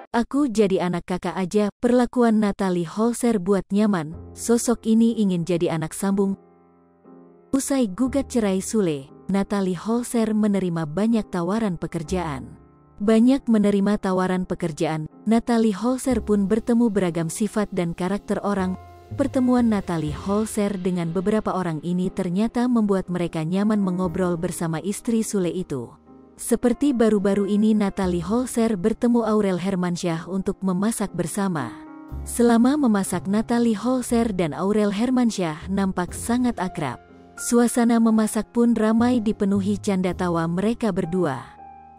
Aku jadi anak kakak aja, perlakuan Natalie Holzer buat nyaman, sosok ini ingin jadi anak sambung. Usai gugat cerai Sule, Natalie Holzer menerima banyak tawaran pekerjaan. Banyak menerima tawaran pekerjaan, Natalie Holzer pun bertemu beragam sifat dan karakter orang. Pertemuan Natalie Holzer dengan beberapa orang ini ternyata membuat mereka nyaman mengobrol bersama istri Sule itu. Seperti baru-baru ini Natalie Holzer bertemu Aurel Hermansyah untuk memasak bersama. Selama memasak Natalie Holzer dan Aurel Hermansyah nampak sangat akrab. Suasana memasak pun ramai dipenuhi canda tawa mereka berdua.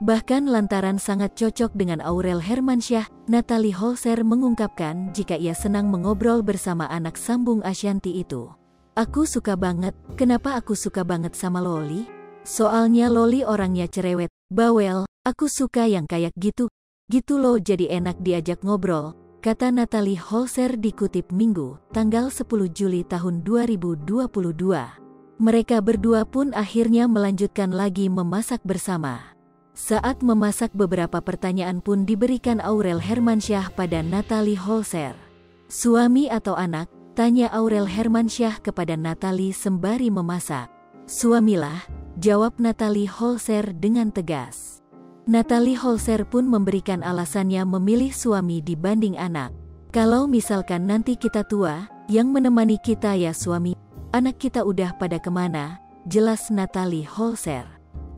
Bahkan lantaran sangat cocok dengan Aurel Hermansyah, Natalie Holzer mengungkapkan jika ia senang mengobrol bersama anak sambung Ashanty itu. Aku suka banget, kenapa aku suka banget sama Loli? Soalnya Loli orangnya cerewet, bawel, aku suka yang kayak gitu. Gitu loh, jadi enak diajak ngobrol, kata Natalie Holzer dikutip Minggu, tanggal 10 Juli tahun 2022. Mereka berdua pun akhirnya melanjutkan lagi memasak bersama. Saat memasak beberapa pertanyaan pun diberikan Aurel Hermansyah pada Natalie Holzer. Suami atau anak? Tanya Aurel Hermansyah kepada Natalie sembari memasak. Suamilah, jawab Natalie Holzer dengan tegas. Natalie Holzer pun memberikan alasannya memilih suami dibanding anak. Kalau misalkan nanti kita tua, yang menemani kita ya suami, anak kita udah pada kemana, jelas Natalie Holzer.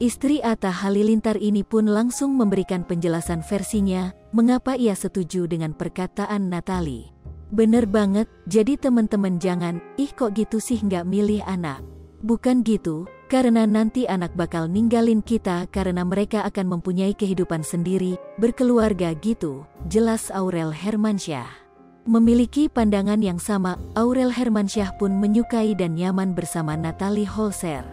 Istri Atta Halilintar ini pun langsung memberikan penjelasan versinya, mengapa ia setuju dengan perkataan Natalie. Bener banget, jadi teman-teman jangan, ih kok gitu sih nggak milih anak. Bukan gitu, karena nanti anak bakal ninggalin kita karena mereka akan mempunyai kehidupan sendiri, berkeluarga gitu, jelas Aurel Hermansyah. Memiliki pandangan yang sama, Aurel Hermansyah pun menyukai dan nyaman bersama Natalie Holzer.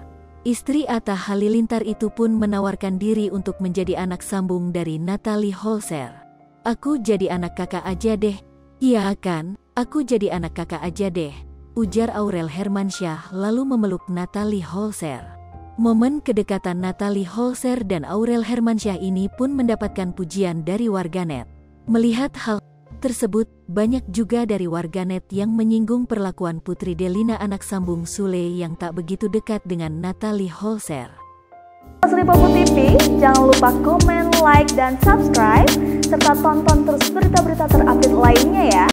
Istri Atta Halilintar itu pun menawarkan diri untuk menjadi anak sambung dari Natalie Holzer. Aku jadi anak kakak aja deh. Iya kan, aku jadi anak kakak aja deh, ujar Aurel Hermansyah lalu memeluk Natalie Holzer. Momen kedekatan Natalie Holzer dan Aurel Hermansyah ini pun mendapatkan pujian dari warganet. Melihat hal tersebut, banyak juga dari warganet yang menyinggung perlakuan Putri Delina anak sambung Sule yang tak begitu dekat dengan Natalie Holzer. Lipopo TV, jangan lupa komen, like, dan subscribe, serta tonton terus berita-berita terupdate lainnya ya.